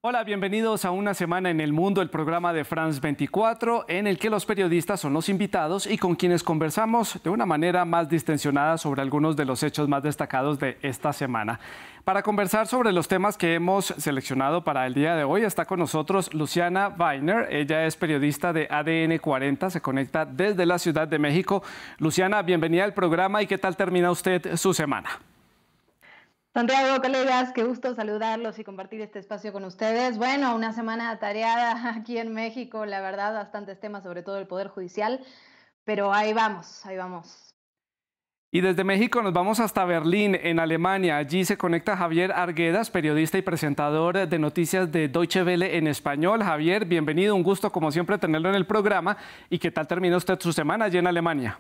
Hola, bienvenidos a Una Semana en el Mundo, el programa de France 24, en el que los periodistas son los invitados y con quienes conversamos de una manera más distensionada sobre algunos de los hechos más destacados de esta semana. Para conversar sobre los temas que hemos seleccionado para el día de hoy, está con nosotros Luciana Weiner. Ella es periodista de ADN 40, se conecta desde la Ciudad de México. Luciana, bienvenida al programa y ¿qué tal termina usted su semana? Santiago, colegas, qué gusto saludarlos y compartir este espacio con ustedes. Bueno, una semana atareada aquí en México, la verdad, bastantes temas, sobre todo el Poder Judicial, pero ahí vamos, ahí vamos. Y desde México nos vamos hasta Berlín, en Alemania. Allí se conecta Javier Arguedas, periodista y presentador de noticias de Deutsche Welle en español. Javier, bienvenido, un gusto como siempre tenerlo en el programa. ¿Y qué tal termina usted su semana allí en Alemania?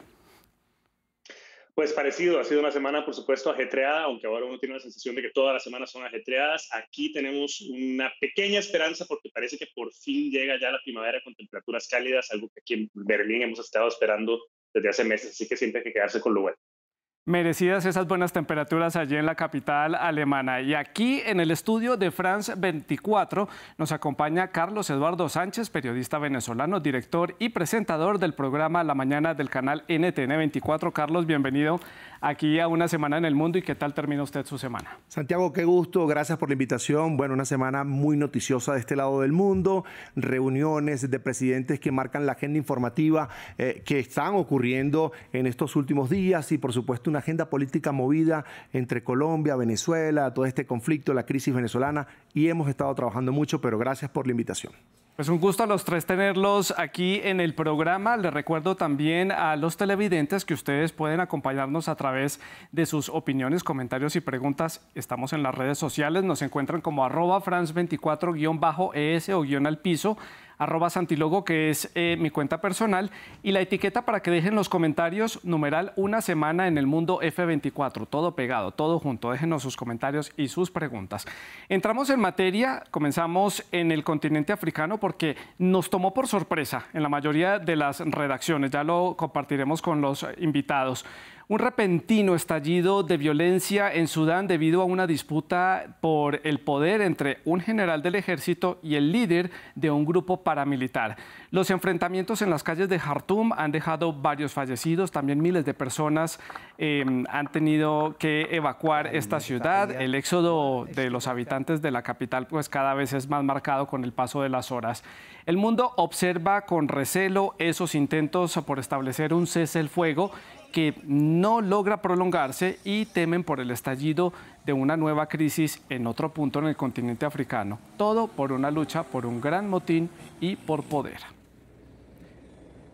Pues parecido, ha sido una semana por supuesto ajetreada, aunque ahora uno tiene la sensación de que todas las semanas son ajetreadas. Aquí tenemos una pequeña esperanza porque parece que por fin llega ya la primavera con temperaturas cálidas, algo que aquí en Berlín hemos estado esperando desde hace meses, así que siempre hay que quedarse con lo bueno. Merecidas esas buenas temperaturas allí en la capital alemana. Y aquí en el estudio de France 24 nos acompaña Carlos Eduardo Sánchez, periodista venezolano, director y presentador del programa La Mañana del canal NTN 24. Carlos, bienvenido aquí a Una Semana en el Mundo. ¿Y qué tal termina usted su semana? Santiago, qué gusto, gracias por la invitación. Bueno, una semana muy noticiosa de este lado del mundo, reuniones de presidentes que marcan la agenda informativa que están ocurriendo en estos últimos días y por supuesto una agenda política movida entre Colombia, Venezuela, todo este conflicto, la crisis venezolana, y hemos estado trabajando mucho, pero gracias por la invitación. Pues un gusto a los tres tenerlos aquí en el programa. Les recuerdo también a los televidentes que ustedes pueden acompañarnos a través de sus opiniones, comentarios y preguntas. Estamos en las redes sociales, nos encuentran como @France24-ES o guión al piso, @Santilogo, que es mi cuenta personal, y la etiqueta para que dejen los comentarios, numeral Una Semana en el Mundo F24, todo pegado, todo junto. Déjenos sus comentarios y sus preguntas. Entramos en materia, comenzamos en el continente africano porque nos tomó por sorpresa en la mayoría de las redacciones, ya lo compartiremos con los invitados. Un repentino estallido de violencia en Sudán debido a una disputa por el poder entre un general del ejército y el líder de un grupo paramilitar. Los enfrentamientos en las calles de Jartum han dejado varios fallecidos, también miles de personas han tenido que evacuar esta ciudad. El éxodo de los habitantes de la capital pues cada vez es más marcado con el paso de las horas. El mundo observa con recelo esos intentos por establecer un cese el fuego que no logra prolongarse y temen por el estallido de una nueva crisis en otro punto en el continente africano. Todo por una lucha por un gran motín y por poder.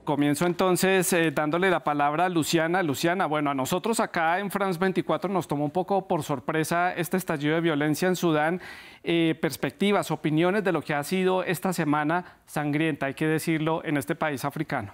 Comienzo entonces dándole la palabra a Luciana. Luciana, bueno, a nosotros acá en France 24 nos tomó un poco por sorpresa este estallido de violencia en Sudán. Perspectivas, opiniones de lo que ha sido esta semana sangrienta, hay que decirlo, en este país africano.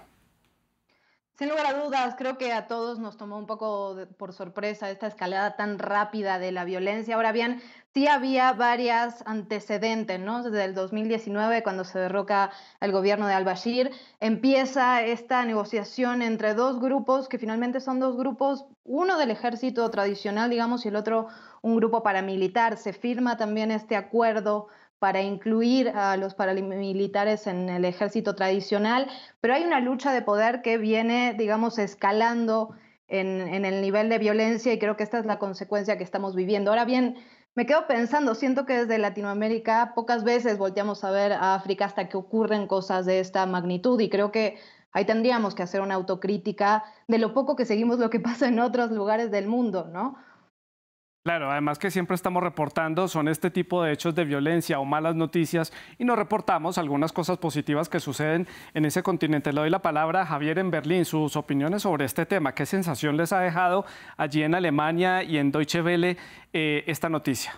Sin lugar a dudas, creo que a todos nos tomó un poco por sorpresa esta escalada tan rápida de la violencia. Ahora bien, sí había varias antecedentes, ¿no? Desde el 2019, cuando se derroca el gobierno de al-Bashir, empieza esta negociación entre dos grupos que finalmente son dos grupos, uno del ejército tradicional, digamos, y el otro un grupo paramilitar. Se firma también este acuerdo para incluir a los paramilitares en el ejército tradicional, pero hay una lucha de poder que viene, digamos, escalando en el nivel de violencia y creo que esta es la consecuencia que estamos viviendo. Ahora bien, me quedo pensando, siento que desde Latinoamérica pocas veces volteamos a ver a África hasta que ocurren cosas de esta magnitud y creo que ahí tendríamos que hacer una autocrítica de lo poco que seguimos lo que pasa en otros lugares del mundo, ¿no? Claro, además que siempre estamos reportando son este tipo de hechos de violencia o malas noticias y no reportamos algunas cosas positivas que suceden en ese continente. Le doy la palabra a Javier en Berlín, sus opiniones sobre este tema. ¿Qué sensación les ha dejado allí en Alemania y en Deutsche Welle esta noticia?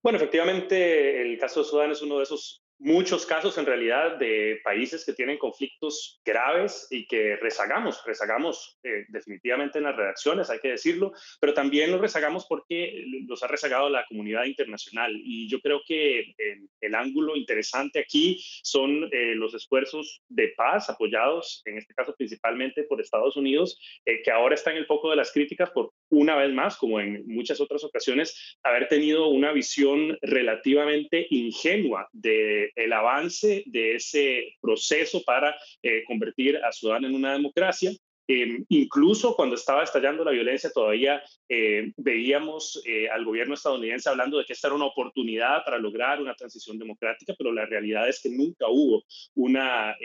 Bueno, efectivamente, el caso de Sudán es uno de esos muchos casos en realidad de países que tienen conflictos graves y que rezagamos definitivamente en las redacciones, hay que decirlo, pero también los rezagamos porque los ha rezagado la comunidad internacional. Y yo creo que el ángulo interesante aquí son los esfuerzos de paz apoyados, en este caso principalmente por Estados Unidos, que ahora está en el foco de las críticas una vez más, como en muchas otras ocasiones, haber tenido una visión relativamente ingenua del avance de ese proceso para convertir a Sudán en una democracia. Incluso cuando estaba estallando la violencia, todavía veíamos al gobierno estadounidense hablando de que esta era una oportunidad para lograr una transición democrática, pero la realidad es que nunca hubo una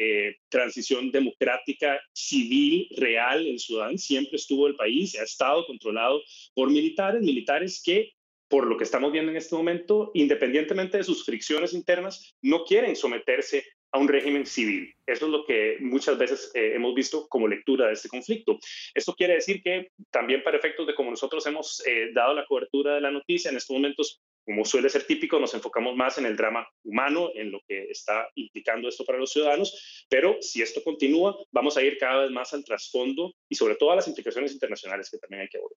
transición democrática civil real en Sudán. Siempre estuvo el país, ha estado controlado por militares que, por lo que estamos viendo en este momento, independientemente de sus fricciones internas, no quieren someterse a un régimen civil. Eso es lo que muchas veces hemos visto como lectura de este conflicto. Esto quiere decir que también para efectos de cómo nosotros hemos dado la cobertura de la noticia, en estos momentos, como suele ser típico, nos enfocamos más en el drama humano, en lo que está implicando esto para los ciudadanos, pero si esto continúa, vamos a ir cada vez más al trasfondo y sobre todo a las implicaciones internacionales que también hay que abordar.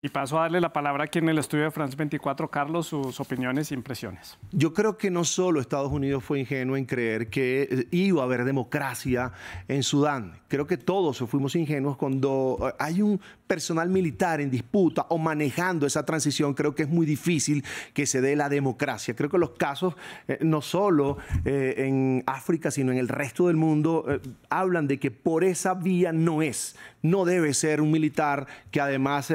Y paso a darle la palabra aquí en el estudio de France 24, Carlos, sus opiniones e impresiones. Yo creo que no solo Estados Unidos fue ingenuo en creer que iba a haber democracia en Sudán. Creo que todos fuimos ingenuos cuando hay un personal militar en disputa o manejando esa transición. Creo que es muy difícil que se dé la democracia. Creo que los casos, no solo en África, sino en el resto del mundo, hablan de que por esa vía no debe ser un militar que además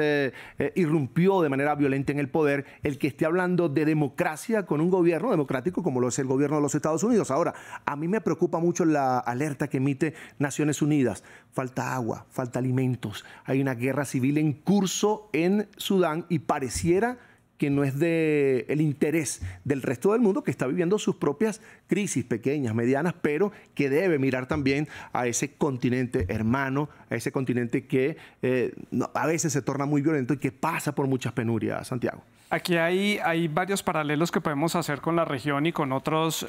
irrumpió de manera violenta en el poder, el que esté hablando de democracia con un gobierno democrático como lo es el gobierno de los Estados Unidos. Ahora, a mí me preocupa mucho la alerta que emite Naciones Unidas. Falta agua, falta alimentos, hay una guerra civil en curso en Sudán y pareciera que no es del interés del resto del mundo, que está viviendo sus propias crisis pequeñas, medianas, pero que debe mirar también a ese continente hermano, a ese continente que a veces se torna muy violento y que pasa por muchas penurias, Santiago. Aquí hay varios paralelos que podemos hacer con la región y con otras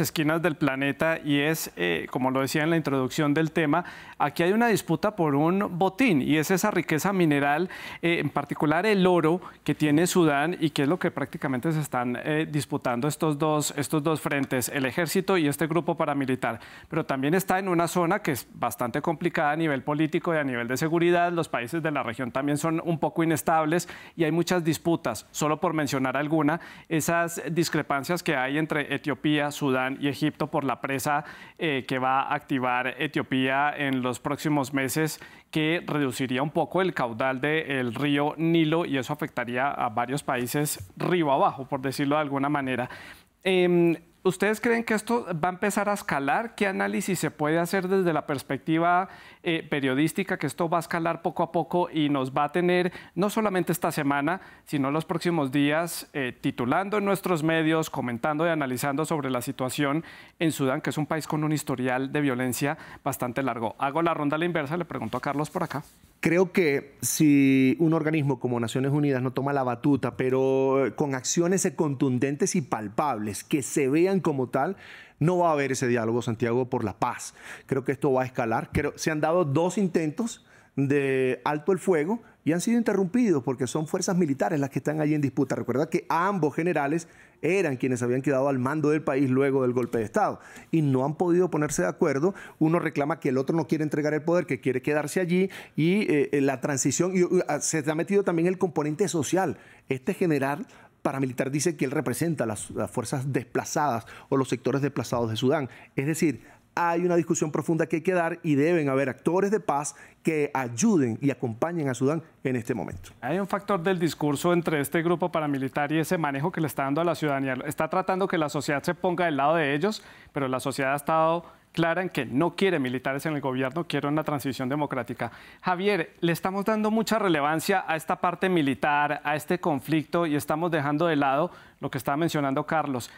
esquinas del planeta, y es, como lo decía en la introducción del tema, aquí hay una disputa por un botín, y es esa riqueza mineral, en particular el oro que tiene Sudán, y que es lo que prácticamente se están disputando estos dos frentes, el ejército y este grupo paramilitar. Pero también está en una zona que es bastante complicada a nivel político y a nivel de seguridad. Los países de la región también son un poco inestables y hay muchas disputas. Solo por mencionar alguna, esas discrepancias que hay entre Etiopía, Sudán y Egipto por la presa que va a activar Etiopía en los próximos meses, que reduciría un poco el caudal del río Nilo, y eso afectaría a varios países río abajo, por decirlo de alguna manera. ¿Ustedes creen que esto va a empezar a escalar? ¿Qué análisis se puede hacer desde la perspectiva periodística, que esto va a escalar poco a poco y nos va a tener no solamente esta semana, sino los próximos días titulando en nuestros medios, comentando y analizando sobre la situación en Sudán, que es un país con un historial de violencia bastante largo? Hago la ronda a la inversa, le pregunto a Carlos por acá. Creo que si un organismo como Naciones Unidas no toma la batuta, pero con acciones contundentes y palpables que se vean como tal, no va a haber ese diálogo, Santiago, por la paz. Creo que esto va a escalar. Se han dado 2 intentos de alto el fuego y han sido interrumpidos porque son fuerzas militares las que están allí en disputa. Recuerda que ambos generales eran quienes habían quedado al mando del país luego del golpe de Estado y no han podido ponerse de acuerdo. Uno reclama que el otro no quiere entregar el poder, que quiere quedarse allí, y la transición, y se ha metido también el componente social. Este general paramilitar dice que él representa las fuerzas desplazadas o los sectores desplazados de Sudán. Es decir, hay una discusión profunda que hay que dar y deben haber actores de paz que ayuden y acompañen a Sudán en este momento. Hay un factor del discurso entre este grupo paramilitar y ese manejo que le está dando a la ciudadanía. Está tratando que la sociedad se ponga del lado de ellos, pero la sociedad ha estado clara en que no quiere militares en el gobierno, quiere una transición democrática. Javier, le estamos dando mucha relevancia a esta parte militar, a este conflicto, y estamos dejando de lado lo que estaba mencionando Carlos.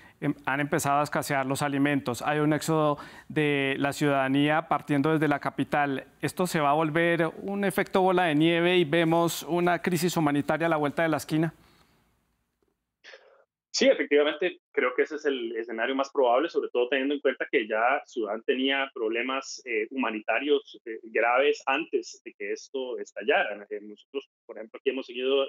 Han empezado a escasear los alimentos, hay un éxodo de la ciudadanía partiendo desde la capital. ¿Esto se va a volver un efecto bola de nieve y vemos una crisis humanitaria a la vuelta de la esquina? Sí, efectivamente, creo que ese es el escenario más probable, sobre todo teniendo en cuenta que ya Sudán tenía problemas humanitarios graves antes de que esto estallara. Nosotros, por ejemplo, aquí hemos hemos seguido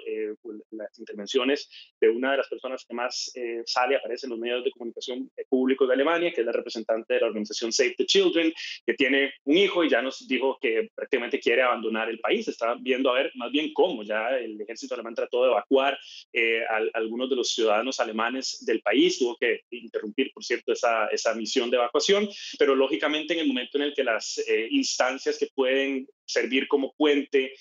las intervenciones de una de las personas que más aparece en los medios de comunicación públicos de Alemania, que es la representante de la organización Save the Children, que tiene un hijo y ya nos dijo que prácticamente quiere abandonar el país. Está viendo a ver más bien cómo ya el ejército alemán trató de evacuar a algunos de los ciudadanos alemanes del país, tuvo que interrumpir, por cierto, esa misión de evacuación, pero lógicamente en el momento en el que las instancias que pueden servir como puente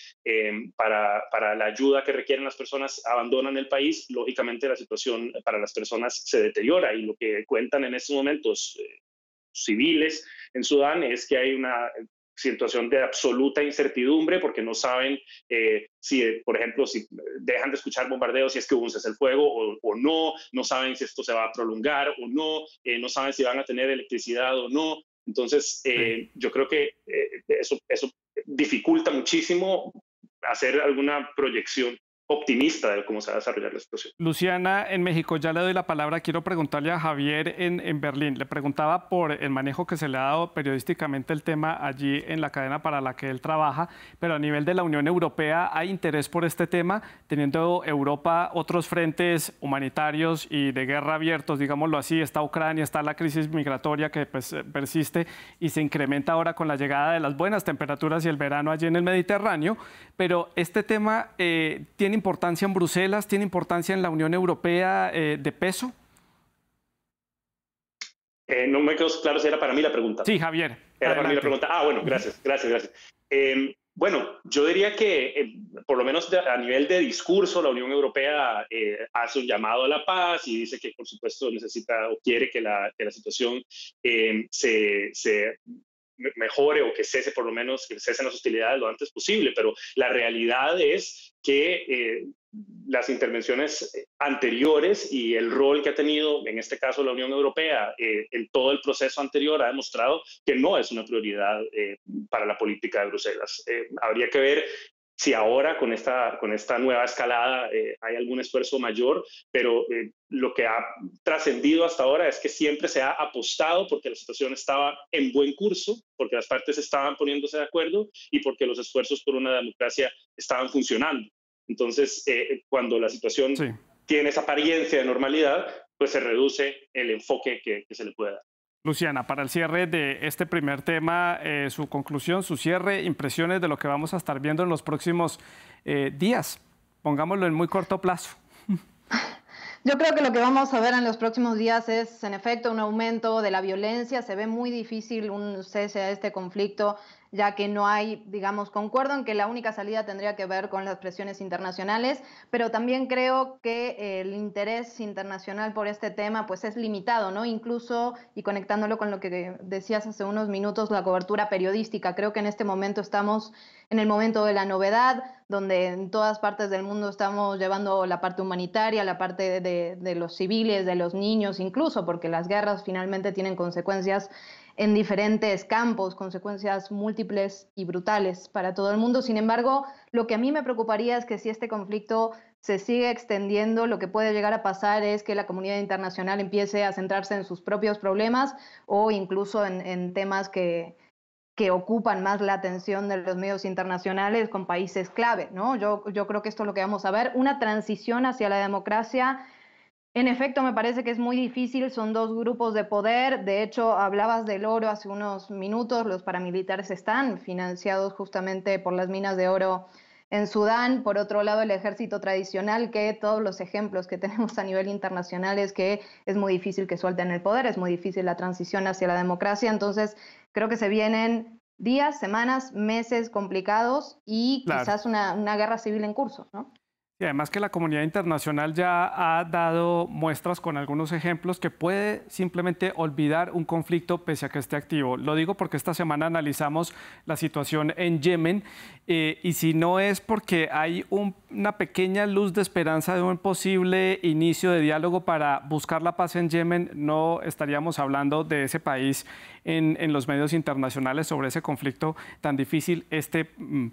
para la ayuda que requieren las personas abandonan el país, lógicamente la situación para las personas se deteriora, y lo que cuentan en estos momentos civiles en Sudán es que hay una situación de absoluta incertidumbre porque no saben si, por ejemplo, si dejan de escuchar bombardeos, si es que hubo un cese el fuego o no, no saben si esto se va a prolongar o no, no saben si van a tener electricidad o no. Entonces, yo creo que eso dificulta muchísimo hacer alguna proyección optimista de cómo se va a desarrollar la situación. Luciana, en México, ya le doy la palabra. Quiero preguntarle a Javier en Berlín. Le preguntaba por el manejo que se le ha dado periodísticamente el tema allí en la cadena para la que él trabaja, pero a nivel de la Unión Europea, ¿hay interés por este tema, teniendo Europa otros frentes humanitarios y de guerra abiertos, digámoslo así? Está Ucrania, está la crisis migratoria que pues, persiste y se incrementa ahora con la llegada de las buenas temperaturas y el verano allí en el Mediterráneo, pero este tema tiene importancia en Bruselas, tiene importancia en la Unión Europea de peso. No me quedó claro si era para mí la pregunta. Sí, Javier. Era para mí la pregunta. Ah, bueno, gracias. Bueno, yo diría que por lo menos a nivel de discurso, la Unión Europea hace un llamado a la paz y dice que por supuesto necesita o quiere que la situación se mejore o que cese, por lo menos que cesen las hostilidades lo antes posible, pero la realidad es que las intervenciones anteriores y el rol que ha tenido, en este caso, la Unión Europea en todo el proceso anterior ha demostrado que no es una prioridad para la política de Bruselas. Habría que ver si ahora con esta nueva escalada hay algún esfuerzo mayor, pero lo que ha trascendido hasta ahora es que siempre se ha apostado porque la situación estaba en buen curso, porque las partes estaban poniéndose de acuerdo y porque los esfuerzos por una democracia estaban funcionando. Entonces, cuando la situación tiene esa apariencia de normalidad, pues se reduce el enfoque que se le puede dar. Luciana, para el cierre de este primer tema, su conclusión, su cierre, impresiones de lo que vamos a estar viendo en los próximos días, pongámoslo en muy corto plazo. Yo creo que lo que vamos a ver en los próximos días es, en efecto, un aumento de la violencia. Se ve muy difícil un cese a este conflicto, ya que no hay, digamos, concuerdo en que la única salida tendría que ver con las presiones internacionales, pero también creo que el interés internacional por este tema pues es limitado, ¿no? Incluso, y conectándolo con lo que decías hace unos minutos, la cobertura periodística. Creo que en este momento estamos en el momento de la novedad, donde en todas partes del mundo estamos llevando la parte humanitaria, la parte de los civiles, de los niños, incluso porque las guerras finalmente tienen consecuencias en diferentes campos, consecuencias múltiples y brutales para todo el mundo. Sin embargo, lo que a mí me preocuparía es que si este conflicto se sigue extendiendo, lo que puede llegar a pasar es que la comunidad internacional empiece a centrarse en sus propios problemas o incluso en temas que ocupan más la atención de los medios internacionales con países clave, ¿no? Yo creo que esto es lo que vamos a ver, una transición hacia la democracia. En efecto, me parece que es muy difícil, son dos grupos de poder. De hecho, hablabas del oro hace unos minutos, los paramilitares están financiados justamente por las minas de oro en Sudán. Por otro lado, el ejército tradicional, que todos los ejemplos que tenemos a nivel internacional es que es muy difícil que suelten el poder, es muy difícil la transición hacia la democracia. Entonces, creo que se vienen días, semanas, meses complicados y quizás una guerra civil en curso, ¿no? Y además que la comunidad internacional ya ha dado muestras con algunos ejemplos que puede simplemente olvidar un conflicto pese a que esté activo. Lo digo porque esta semana analizamos la situación en Yemen y si no es porque hay una pequeña luz de esperanza de un posible inicio de diálogo para buscar la paz en Yemen, no estaríamos hablando de ese país en los medios internacionales sobre ese conflicto tan difícil, este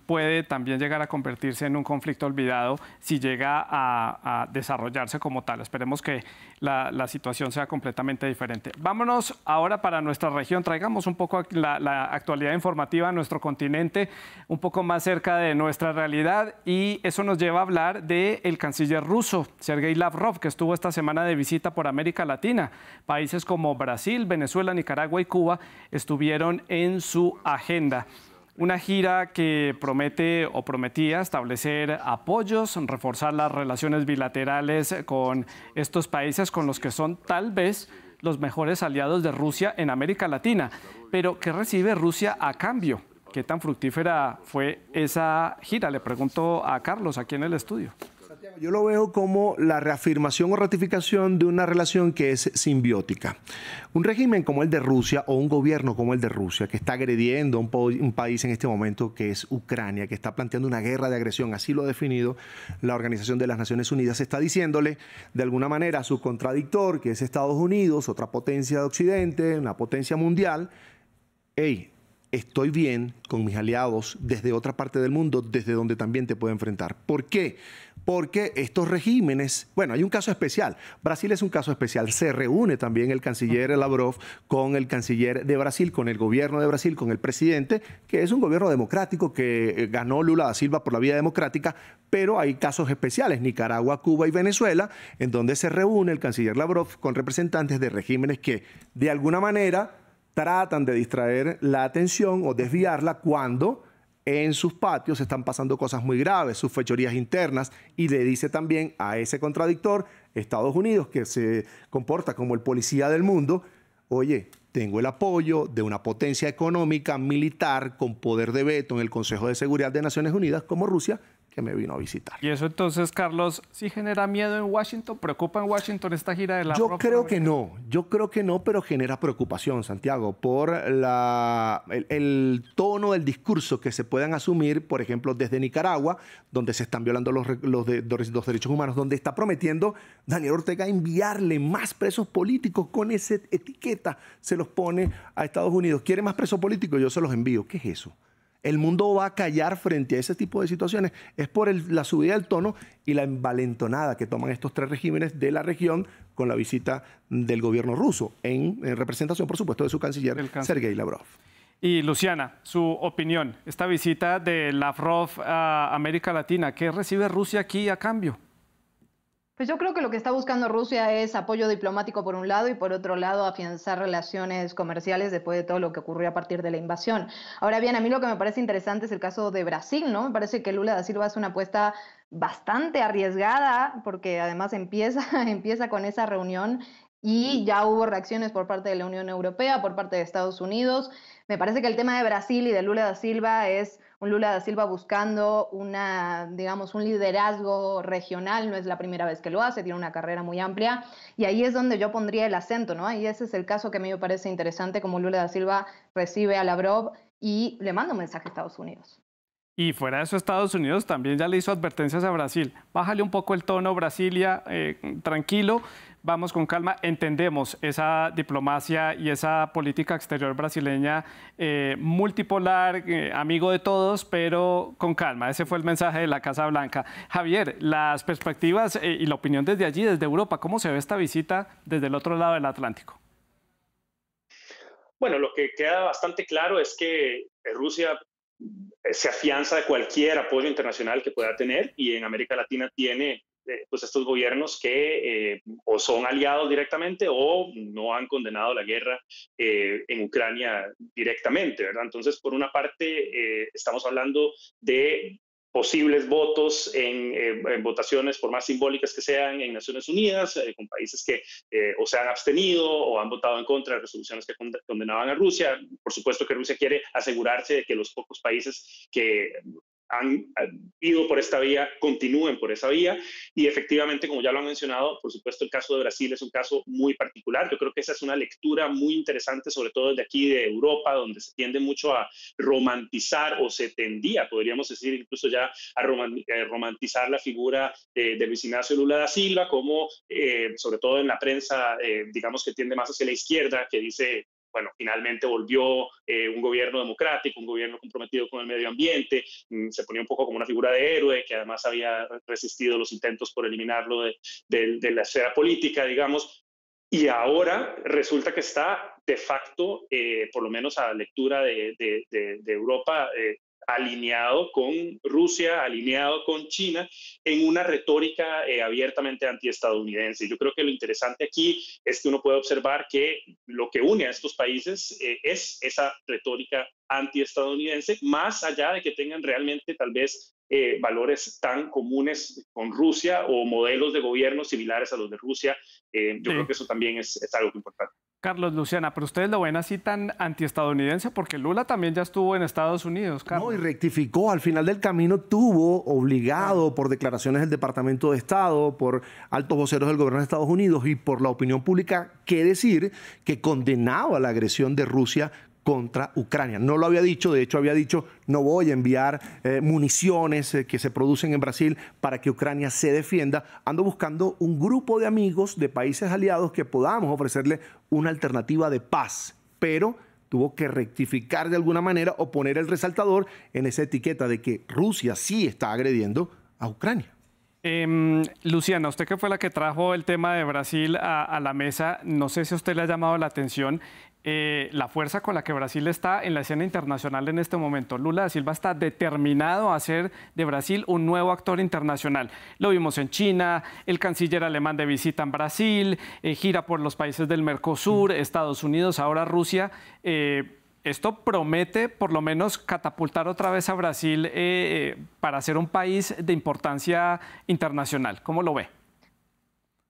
puede también llegar a convertirse en un conflicto olvidado si llega a desarrollarse como tal. Esperemos que la situación sea completamente diferente. Vámonos ahora para nuestra región. Traigamos un poco la actualidad informativa a nuestro continente, un poco más cerca de nuestra realidad, y eso nos lleva a hablar del canciller ruso, Sergei Lavrov, que estuvo esta semana de visita por América Latina. Países como Brasil, Venezuela, Nicaragua y Cuba estuvieron en su agenda. Una gira que promete o prometía establecer apoyos, reforzar las relaciones bilaterales con estos países con los que son tal vez los mejores aliados de Rusia en América Latina. Pero, ¿qué recibe Rusia a cambio? ¿Qué tan fructífera fue esa gira? Le pregunto a Carlos aquí en el estudio. Yo lo veo como la reafirmación o ratificación de una relación que es simbiótica. Un régimen como el de Rusia o un gobierno como el de Rusia, que está agrediendo a un país en este momento que es Ucrania, que está planteando una guerra de agresión, así lo ha definido la Organización de las Naciones Unidas, está diciéndole de alguna manera a su contradictor, que es Estados Unidos, otra potencia de Occidente, una potencia mundial: hey, estoy bien con mis aliados desde otra parte del mundo, desde donde también te puedo enfrentar. ¿Por qué? Porque estos regímenes, bueno, hay un caso especial. Brasil es un caso especial. Se reúne también el canciller Lavrov con el canciller de Brasil, con el gobierno de Brasil, con el presidente, que es un gobierno democrático que ganó Lula da Silva por la vía democrática, pero hay casos especiales, Nicaragua, Cuba y Venezuela, en donde se reúne el canciller Lavrov con representantes de regímenes que, de alguna manera, tratan de distraer la atención o desviarla cuando en sus patios están pasando cosas muy graves, sus fechorías internas, y le dice también a ese contradictor, Estados Unidos, que se comporta como el policía del mundo: oye, tengo el apoyo de una potencia económica, militar, con poder de veto en el Consejo de Seguridad de Naciones Unidas como Rusia, que me vino a visitar. Y eso entonces, Carlos, ¿sí genera miedo en Washington? ¿Preocupa en Washington esta gira de Lavrov? Yo creo que no, pero genera preocupación, Santiago, por el tono del discurso que se puedan asumir, por ejemplo, desde Nicaragua, donde se están violando los derechos humanos, donde está prometiendo Daniel Ortega enviarle más presos políticos. Con esa etiqueta se los pone a Estados Unidos. ¿Quiere más presos políticos? Yo se los envío. ¿Qué es eso? El mundo va a callar frente a ese tipo de situaciones. Es por la subida del tono y la envalentonada que toman estos tres regímenes de la región con la visita del gobierno ruso, en representación, por supuesto, de su canciller, Sergei Lavrov. Y Luciana, su opinión, esta visita de Lavrov a América Latina, ¿qué recibe Rusia aquí a cambio? Pues yo creo que lo que está buscando Rusia es apoyo diplomático por un lado y por otro lado afianzar relaciones comerciales después de todo lo que ocurrió a partir de la invasión. Ahora bien, a mí lo que me parece interesante es el caso de Brasil, ¿no? Me parece que Lula da Silva hace una apuesta bastante arriesgada porque además empieza con esa reunión y ya hubo reacciones por parte de la Unión Europea, por parte de Estados Unidos. Me parece que el tema de Brasil y de Lula da Silva es un Lula da Silva buscando un liderazgo regional. No es la primera vez que lo hace, tiene una carrera muy amplia y ahí es donde yo pondría el acento, ¿no? Y ese es el caso que a mí me parece interesante, como Lula da Silva recibe a Lavrov y le manda un mensaje a Estados Unidos. Y fuera de eso, Estados Unidos también ya le hizo advertencias a Brasil. Bájale un poco el tono, Brasilia, tranquilo, vamos con calma. Entendemos esa diplomacia y esa política exterior brasileña multipolar, amigo de todos, pero con calma. Ese fue el mensaje de la Casa Blanca. Javier, las perspectivas y la opinión desde allí, desde Europa, ¿cómo se ve esta visita desde el otro lado del Atlántico? Bueno, lo que queda bastante claro es que Rusia se afianza de cualquier apoyo internacional que pueda tener, y en América Latina tiene pues estos gobiernos que o son aliados directamente o no han condenado la guerra en Ucrania directamente, ¿verdad? Entonces, por una parte, estamos hablando de posibles votos en votaciones, por más simbólicas que sean, en Naciones Unidas, con países que o se han abstenido o han votado en contra de resoluciones que condenaban a Rusia. Por supuesto que Rusia quiere asegurarse de que los pocos países que han ido por esta vía continúen por esa vía, y efectivamente, como ya lo han mencionado, por supuesto el caso de Brasil es un caso muy particular. Yo creo que esa es una lectura muy interesante, sobre todo desde aquí de Europa, donde se tiende mucho a romantizar, o se tendía, podríamos decir incluso ya, a romantizar la figura de Luis Ignacio Lula da Silva, como sobre todo en la prensa, digamos que tiende más hacia la izquierda, que dice bueno, finalmente volvió un gobierno democrático, un gobierno comprometido con el medio ambiente, se ponía un poco como una figura de héroe que además había resistido los intentos por eliminarlo de la esfera política, digamos, y ahora resulta que está de facto, por lo menos a la lectura de Europa, alineado con Rusia, alineado con China, en una retórica abiertamente antiestadounidense. Yo creo que lo interesante aquí es que uno puede observar que lo que une a estos países es esa retórica antiestadounidense, más allá de que tengan realmente tal vez valores tan comunes con Rusia o modelos de gobierno similares a los de Rusia. Yo creo que eso también es algo importante. Carlos, Luciana, pero ustedes lo ven así tan antiestadounidense porque Lula también ya estuvo en Estados Unidos, Carlos. No, y rectificó. Al final del camino tuvo obligado por declaraciones del Departamento de Estado, por altos voceros del gobierno de Estados Unidos y por la opinión pública que decir que condenaba la agresión de Rusia contra Ucrania. No lo había dicho, de hecho había dicho no voy a enviar municiones que se producen en Brasil para que Ucrania se defienda. Ando buscando un grupo de amigos de países aliados que podamos ofrecerle una alternativa de paz, pero tuvo que rectificar de alguna manera o poner el resaltador en esa etiqueta de que Rusia sí está agrediendo a Ucrania. Luciana, usted que fue la que trajo el tema de Brasil a la mesa, no sé si a usted le ha llamado la atención la fuerza con la que Brasil está en la escena internacional en este momento. Lula da Silva está determinado a hacer de Brasil un nuevo actor internacional. Lo vimos en China, el canciller alemán de visita en Brasil, gira por los países del Mercosur, Estados Unidos, ahora Rusia. Esto promete por lo menos catapultar otra vez a Brasil para ser un país de importancia internacional. ¿Cómo lo ve?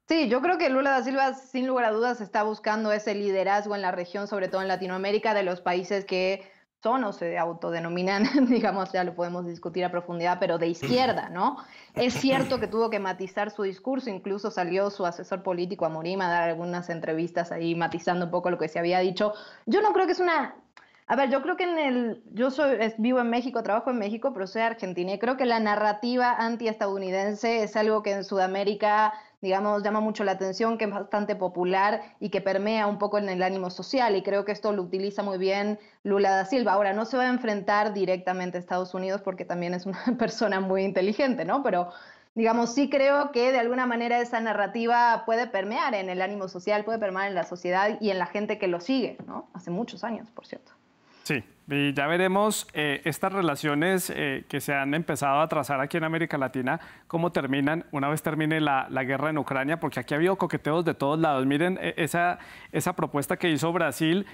Sí, yo creo que Lula da Silva, sin lugar a dudas, está buscando ese liderazgo en la región, sobre todo en Latinoamérica, de los países que son o se autodenominan, digamos, ya lo podemos discutir a profundidad, pero de izquierda, ¿no? Es cierto que tuvo que matizar su discurso, incluso salió su asesor político Amorim a dar algunas entrevistas ahí matizando un poco lo que se había dicho. Yo no creo que es una... A ver, yo creo que vivo en México, trabajo en México, pero soy argentina y creo que la narrativa antiestadounidense es algo que en Sudamérica, digamos, llama mucho la atención, que es bastante popular y que permea un poco en el ánimo social, y creo que esto lo utiliza muy bien Lula da Silva. Ahora, no se va a enfrentar directamente a Estados Unidos porque también es una persona muy inteligente, ¿no? Pero, digamos, sí creo que de alguna manera esa narrativa puede permear en el ánimo social, puede permear en la sociedad y en la gente que lo sigue, ¿no? Hace muchos años, por cierto. Sí, y ya veremos estas relaciones que se han empezado a trazar aquí en América Latina, cómo terminan una vez termine la guerra en Ucrania, porque aquí ha habido coqueteos de todos lados. Miren esa propuesta que hizo Brasil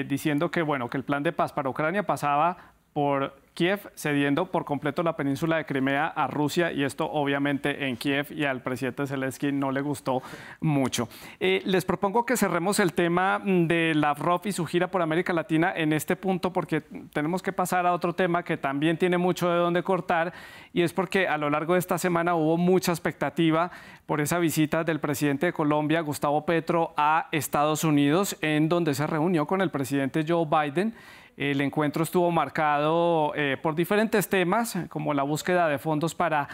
diciendo que, bueno, que el plan de paz para Ucrania pasaba por Kiev cediendo por completo la península de Crimea a Rusia, y esto obviamente en Kiev y al presidente Zelensky no le gustó mucho. Les propongo que cerremos el tema de Lavrov y su gira por América Latina en este punto, porque tenemos que pasar a otro tema que también tiene mucho de dónde cortar, y es porque a lo largo de esta semana hubo mucha expectativa por esa visita del presidente de Colombia, Gustavo Petro, a Estados Unidos, en donde se reunió con el presidente Joe Biden. El encuentro estuvo marcado por diferentes temas, como la búsqueda de fondos para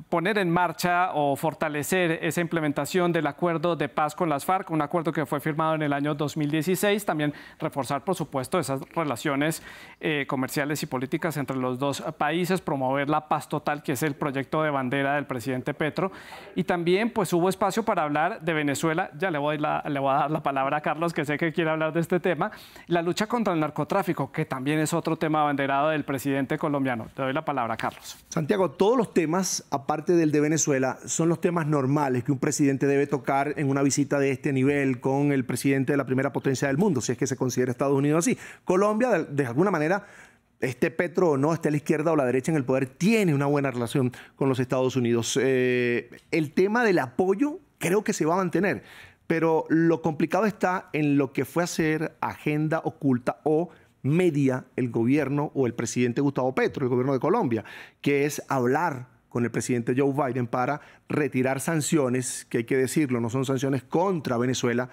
poner en marcha o fortalecer esa implementación del acuerdo de paz con las FARC, un acuerdo que fue firmado en el año 2016. También reforzar, por supuesto, esas relaciones comerciales y políticas entre los dos países, promover la paz total, que es el proyecto de bandera del presidente Petro. Y también pues hubo espacio para hablar de Venezuela. Ya le voy a dar la palabra a Carlos, que sé que quiere hablar de este tema. La lucha contra el narcotráfico, que también es otro tema abanderado del presidente colombiano. Te doy la palabra, Carlos. Santiago, todos los temas, aparte del de Venezuela, son los temas normales que un presidente debe tocar en una visita de este nivel con el presidente de la primera potencia del mundo, si es que se considera Estados Unidos así. Colombia, de alguna manera, esté Petro o no, esté a la izquierda o la derecha en el poder, tiene una buena relación con los Estados Unidos. El tema del apoyo creo que se va a mantener, pero lo complicado está en lo que fue a ser agenda oculta o media el gobierno o el presidente Gustavo Petro, el gobierno de Colombia, que es hablar con el presidente Joe Biden para retirar sanciones, que hay que decirlo, no son sanciones contra Venezuela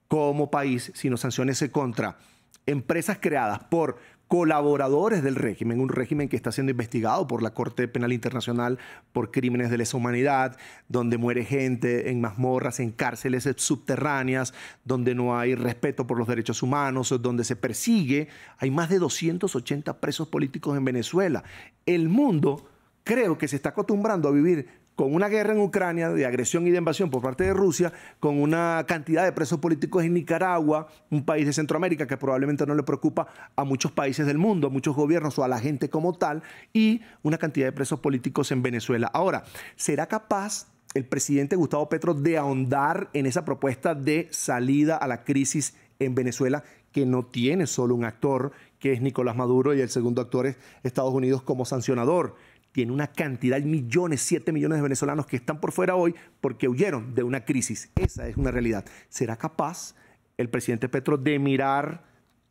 como país, sino sanciones contra empresas creadas por colaboradores del régimen, un régimen que está siendo investigado por la Corte Penal Internacional por crímenes de lesa humanidad, donde muere gente en mazmorras, en cárceles subterráneas, donde no hay respeto por los derechos humanos, donde se persigue. Hay más de 280 presos políticos en Venezuela. El mundo creo que se está acostumbrando a vivir con una guerra en Ucrania de agresión y de invasión por parte de Rusia, con una cantidad de presos políticos en Nicaragua, un país de Centroamérica que probablemente no le preocupa a muchos países del mundo, a muchos gobiernos o a la gente como tal, y una cantidad de presos políticos en Venezuela. Ahora, ¿será capaz el presidente Gustavo Petro de ahondar en esa propuesta de salida a la crisis en Venezuela, que no tiene solo un actor, que es Nicolás Maduro, y el segundo actor es Estados Unidos como sancionador? Tiene una cantidad de millones, 7 millones de venezolanos que están por fuera hoy porque huyeron de una crisis. Esa es una realidad. ¿Será capaz el presidente Petro de mirar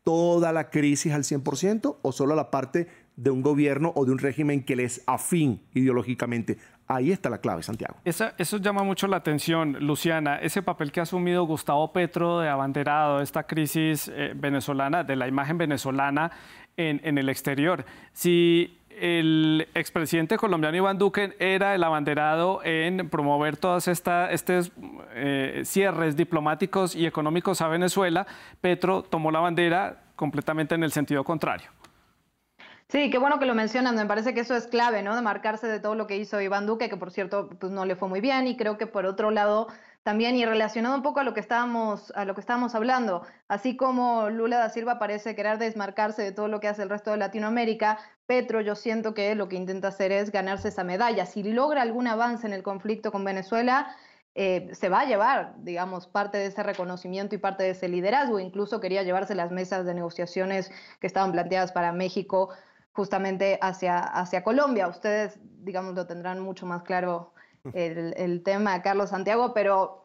toda la crisis al 100% o solo la parte de un gobierno o de un régimen que le es afín ideológicamente? Ahí está la clave, Santiago. Eso llama mucho la atención, Luciana, ese papel que ha asumido Gustavo Petro de abanderado, esta crisis venezolana, de la imagen venezolana en el exterior. Si el expresidente colombiano Iván Duque era el abanderado en promover todos estos cierres diplomáticos y económicos a Venezuela, Petro tomó la bandera completamente en el sentido contrario. Sí, qué bueno que lo mencionan. Me parece que eso es clave, ¿no? De marcarse de todo lo que hizo Iván Duque, que por cierto pues no le fue muy bien, y creo que por otro lado también, y relacionado un poco a lo que estábamos hablando, así como Lula da Silva parece querer desmarcarse de todo lo que hace el resto de Latinoamérica, Petro yo siento que lo que intenta hacer es ganarse esa medalla. Si logra algún avance en el conflicto con Venezuela, se va a llevar, digamos, parte de ese reconocimiento y parte de ese liderazgo. Incluso quería llevarse las mesas de negociaciones que estaban planteadas para México justamente hacia Colombia. Ustedes, digamos, lo tendrán mucho más claro el tema, Carlos, Santiago, pero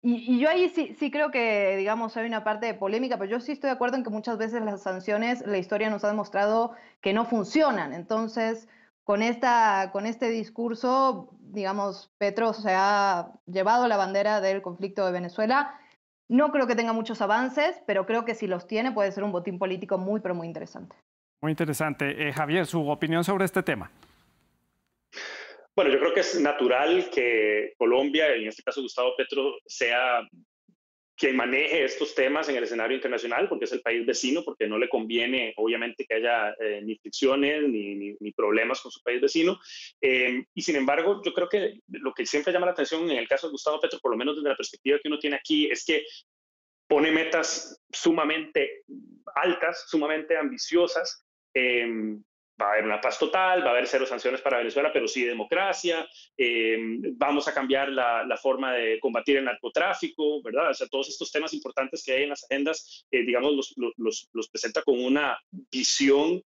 y yo ahí sí creo que, digamos, hay una parte de polémica, pero yo sí estoy de acuerdo en que muchas veces las sanciones, la historia nos ha demostrado que no funcionan. Entonces, con este discurso, digamos, Petro se ha llevado la bandera del conflicto de Venezuela. No creo que tenga muchos avances, pero creo que si los tiene puede ser un botín político muy, pero muy interesante. Muy interesante. Javier, su opinión sobre este tema. Bueno, yo creo que es natural que Colombia, en este caso Gustavo Petro, sea quien maneje estos temas en el escenario internacional, porque es el país vecino, porque no le conviene, obviamente, que haya ni fricciones ni problemas con su país vecino. Y sin embargo, yo creo que lo que siempre llama la atención en el caso de Gustavo Petro, por lo menos desde la perspectiva que uno tiene aquí, es que pone metas sumamente altas, sumamente ambiciosas. Va a haber una paz total, va a haber 0 sanciones para Venezuela, pero sí democracia, vamos a cambiar la forma de combatir el narcotráfico, ¿verdad? O sea, todos estos temas importantes que hay en las agendas, digamos, los presenta con una visión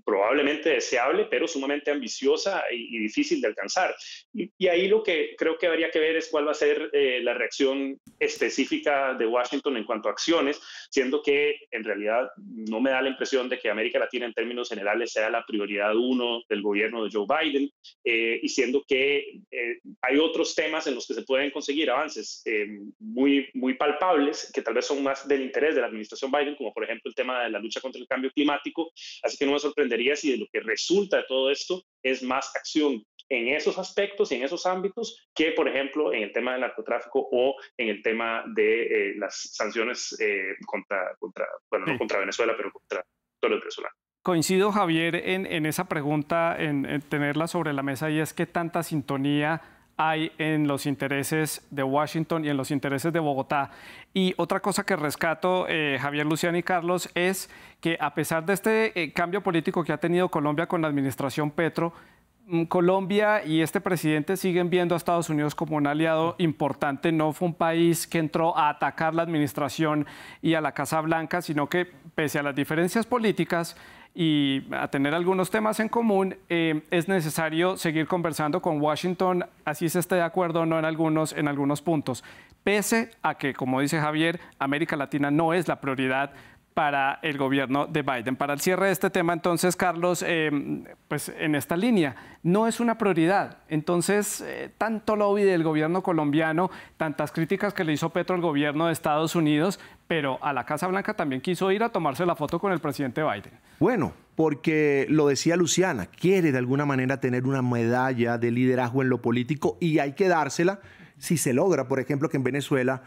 probablemente deseable, pero sumamente ambiciosa y difícil de alcanzar. Y ahí lo que creo que habría que ver es cuál va a ser la reacción específica de Washington en cuanto a acciones, siendo que en realidad no me da la impresión de que América Latina en términos generales sea la prioridad 1 del gobierno de Joe Biden, y siendo que hay otros temas en los que se pueden conseguir avances muy palpables, que tal vez son más del interés de la administración Biden, como por ejemplo el tema de la lucha contra el cambio climático. Así que no me sorprendería si de lo que resulta de todo esto es más acción en esos aspectos y en esos ámbitos que, por ejemplo, en el tema del narcotráfico o en el tema de las sanciones no contra Venezuela, pero contra todos los venezolanos. Coincido, Javier, en esa pregunta, en tenerla sobre la mesa, y es que tanta sintonía hay en los intereses de Washington y en los intereses de Bogotá. Y otra cosa que rescato, Javier, Luciana y Carlos, es que a pesar de este cambio político que ha tenido Colombia con la administración Petro, Colombia y este presidente siguen viendo a Estados Unidos como un aliado importante. No fue un país que entró a atacar la administración y a la Casa Blanca, sino que pese a las diferencias políticas y a tener algunos temas en común, es necesario seguir conversando con Washington, así se esté de acuerdo o no en algunos puntos. Pese a que, como dice Javier, América Latina no es la prioridad para el gobierno de Biden. Para el cierre de este tema, entonces, Carlos, pues en esta línea, no es una prioridad. Entonces, tanto lobby del gobierno colombiano, tantas críticas que le hizo Petro al gobierno de Estados Unidos, pero a la Casa Blanca también quiso ir a tomarse la foto con el presidente Biden. Bueno, porque lo decía Luciana, quiere de alguna manera tener una medalla de liderazgo en lo político y hay que dársela si se logra, por ejemplo, que en Venezuela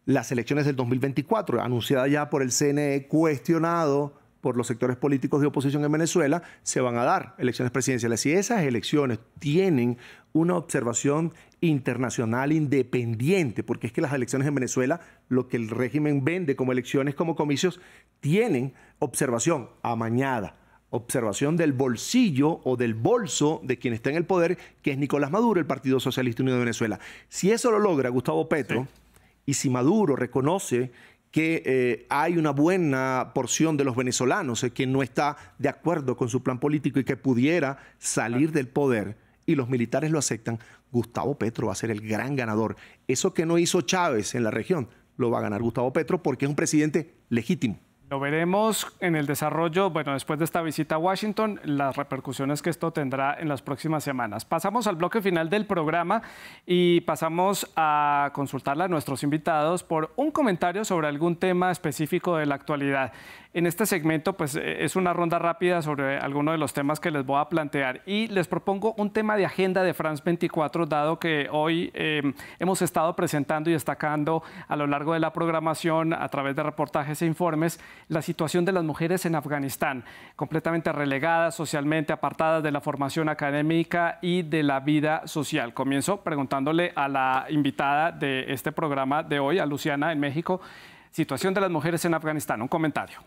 las elecciones del 2024, anunciadas ya por el CNE, cuestionado por los sectores políticos de oposición en Venezuela, se van a dar elecciones presidenciales. Si esas elecciones tienen una observación internacional independiente, porque es que las elecciones en Venezuela, lo que el régimen vende como elecciones, como comicios, tienen observación amañada, observación del bolsillo o del bolso de quien está en el poder, que es Nicolás Maduro, el Partido Socialista Unido de Venezuela. Si eso lo logra Gustavo Petro, sí, y si Maduro reconoce que hay una buena porción de los venezolanos que no está de acuerdo con su plan político y que pudiera salir del poder y los militares lo aceptan, Gustavo Petro va a ser el gran ganador. Eso que no hizo Chávez en la región, lo va a ganar Gustavo Petro porque es un presidente legítimo. Lo veremos en el desarrollo, bueno, después de esta visita a Washington, las repercusiones que esto tendrá en las próximas semanas. Pasamos al bloque final del programa y pasamos a consultarle a nuestros invitados por un comentario sobre algún tema específico de la actualidad. En este segmento, pues, es una ronda rápida sobre algunos de los temas que les voy a plantear y les propongo un tema de agenda de France 24, dado que hoy hemos estado presentando y destacando a lo largo de la programación a través de reportajes e informes la situación de las mujeres en Afganistán, completamente relegadas socialmente, apartadas de la formación académica y de la vida social. Comienzo preguntándole a la invitada de este programa de hoy, a Luciana en México, situación de las mujeres en Afganistán. Un comentario.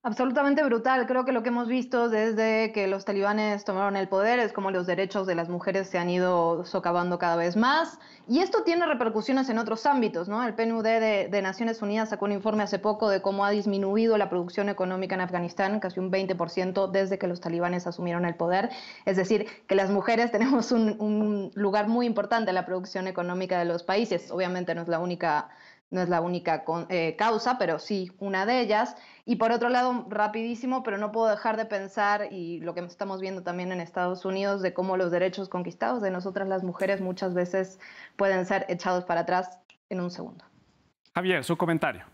Absolutamente brutal. Creo que lo que hemos visto desde que los talibanes tomaron el poder es como los derechos de las mujeres se han ido socavando cada vez más. Y esto tiene repercusiones en otros ámbitos, ¿no? El PNUD de Naciones Unidas sacó un informe hace poco de cómo ha disminuido la producción económica en Afganistán, casi un 20% desde que los talibanes asumieron el poder. Es decir, que las mujeres tenemos un lugar muy importante en la producción económica de los países. Obviamente no es la única causa, pero sí una de ellas. Y por otro lado, rapidísimo, pero no puedo dejar de pensar, y lo que estamos viendo también en Estados Unidos, de cómo los derechos conquistados de nosotras las mujeres muchas veces pueden ser echados para atrás en un segundo. Javier, su comentario.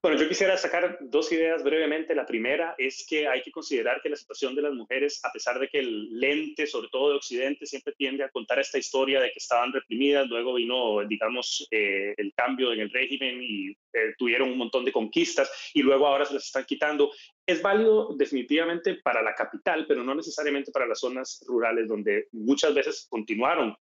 Bueno, yo quisiera sacar dos ideas brevemente. La primera es que hay que considerar que la situación de las mujeres, a pesar de que el lente, sobre todo de Occidente, siempre tiende a contar esta historia de que estaban reprimidas, luego vino, digamos, el cambio en el régimen y tuvieron un montón de conquistas y luego ahora se las están quitando. Es válido definitivamente para la capital, pero no necesariamente para las zonas rurales, donde muchas veces continuaron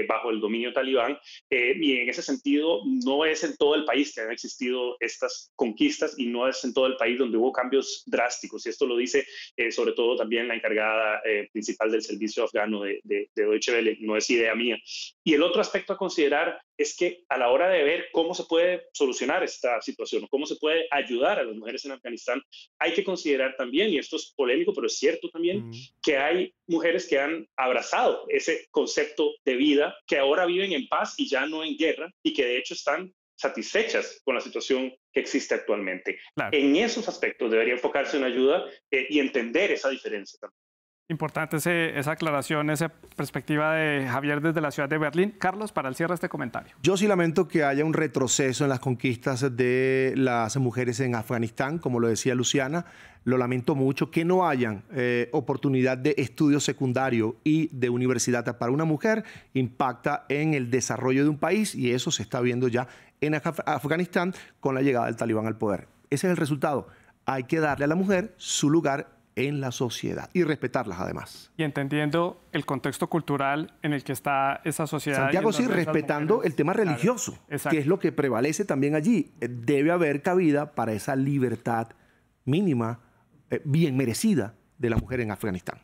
bajo el dominio talibán, y en ese sentido no es en todo el país que han existido estas conquistas y no es en todo el país donde hubo cambios drásticos, y esto lo dice sobre todo también la encargada principal del servicio afgano de Deutsche Welle, no es idea mía. Y el otro aspecto a considerar es que a la hora de ver cómo se puede solucionar esta situación, cómo se puede ayudar a las mujeres en Afganistán, hay que considerar también, y esto es polémico, pero es cierto también, que hay mujeres que han abrazado ese concepto de vida, que ahora viven en paz y ya no en guerra, y que de hecho están satisfechas con la situación que existe actualmente. Claro. En esos aspectos debería enfocarse en ayuda y entender esa diferencia también. Importante esa aclaración, esa perspectiva de Javier desde la ciudad de Berlín. Carlos, para el cierre de este comentario. Yo sí lamento que haya un retroceso en las conquistas de las mujeres en Afganistán, como lo decía Luciana. Lo lamento mucho, que no hayan oportunidad de estudio secundario y de universidad para una mujer impacta en el desarrollo de un país y eso se está viendo ya en Afganistán con la llegada del talibán al poder. Ese es el resultado. Hay que darle a la mujer su lugar en la sociedad y respetarlas además. Y entendiendo el contexto cultural en el que está esa sociedad. Santiago, sí, respetando el tema religioso, claro, que es lo que prevalece también allí. Debe haber cabida para esa libertad mínima, bien merecida de la mujer en Afganistán.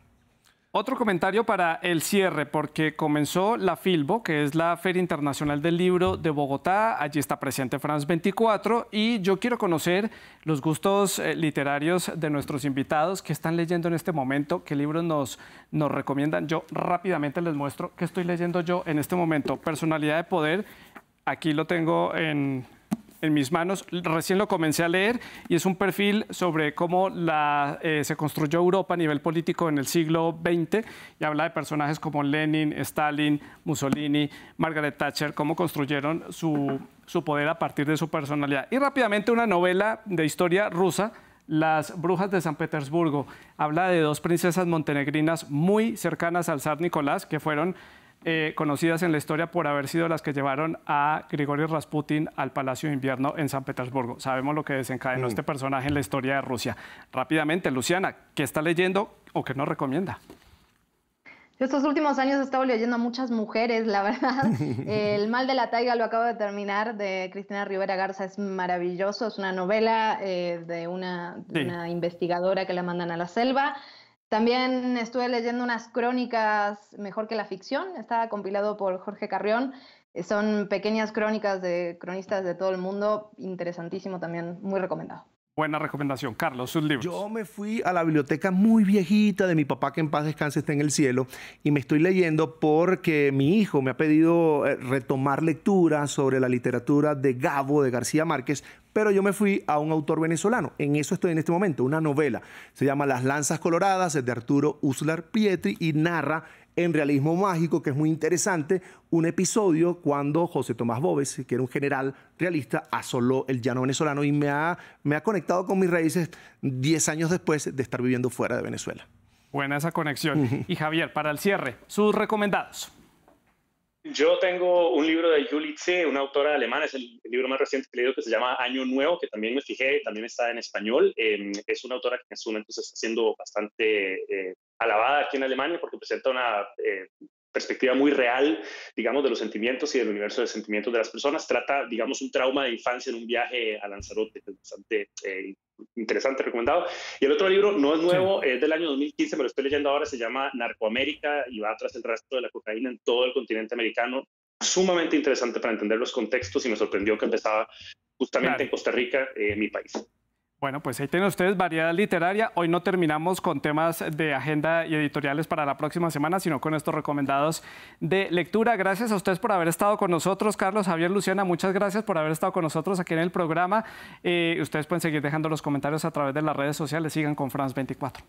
Otro comentario para el cierre, porque comenzó la Filbo, que es la Feria Internacional del Libro de Bogotá. Allí está presente France 24 y yo quiero conocer los gustos literarios de nuestros invitados que están leyendo en este momento, qué libros nos recomiendan. Yo rápidamente les muestro qué estoy leyendo yo en este momento. Personalidad de Poder, aquí lo tengo en en mis manos. Recién lo comencé a leer y es un perfil sobre cómo se construyó Europa a nivel político en el siglo XX y habla de personajes como Lenin, Stalin, Mussolini, Margaret Thatcher, cómo construyeron su poder a partir de su personalidad. Y rápidamente una novela de historia rusa, Las brujas de San Petersburgo. Habla de dos princesas montenegrinas muy cercanas al zar Nicolás, que fueron conocidas en la historia por haber sido las que llevaron a Grigori Rasputin al Palacio de Invierno en San Petersburgo. Sabemos lo que desencadenó este personaje en la historia de Rusia. Rápidamente, Luciana, ¿qué está leyendo o qué nos recomienda? Yo estos últimos años he estado leyendo a muchas mujeres, la verdad. El mal de la taiga lo acabo de terminar, de Cristina Rivera Garza, es maravilloso. Es una novela de una investigadora que la mandan a la selva. También estuve leyendo unas crónicas Mejor que la ficción, está compilado por Jorge Carrión. Son pequeñas crónicas de cronistas de todo el mundo, interesantísimo también, muy recomendado. Buena recomendación. Carlos, sus libros. Yo me fui a la biblioteca muy viejita de mi papá, que en paz descanse, está en el cielo, y me estoy leyendo porque mi hijo me ha pedido retomar lectura sobre la literatura de Gabo, de García Márquez, pero yo me fui a un autor venezolano. En eso estoy en este momento, una novela. Se llama Las lanzas coloradas, es de Arturo Uslar Pietri y narra en realismo mágico, que es muy interesante, un episodio cuando José Tomás Boves, que era un general realista, asoló el llano venezolano y me ha conectado con mis raíces 10 años después de estar viviendo fuera de Venezuela. Buena esa conexión. Y Javier, para el cierre, sus recomendados. Yo tengo un libro de Julie Tse, una autora alemana, es el libro más reciente que he leído, que se llama Año Nuevo, que también me fijé, también está en español. Es una autora que en este momento se está haciendo bastante alabada aquí en Alemania porque presenta una perspectiva muy real, digamos, de los sentimientos y del universo de sentimientos de las personas. Trata, digamos, un trauma de infancia en un viaje a Lanzarote, que es bastante interesante, recomendado. Y el otro libro no es nuevo, es del año 2015, me lo estoy leyendo ahora, se llama Narcoamérica y va tras el rastro de la cocaína en todo el continente americano. Sumamente interesante para entender los contextos y me sorprendió que empezaba justamente en Costa Rica, mi país. Bueno, pues ahí tienen ustedes variedad literaria. Hoy no terminamos con temas de agenda y editoriales para la próxima semana, sino con estos recomendados de lectura. Gracias a ustedes por haber estado con nosotros. Carlos, Javier, Luciana, muchas gracias por haber estado con nosotros aquí en el programa. Ustedes pueden seguir dejando los comentarios a través de las redes sociales. Sigan con France 24.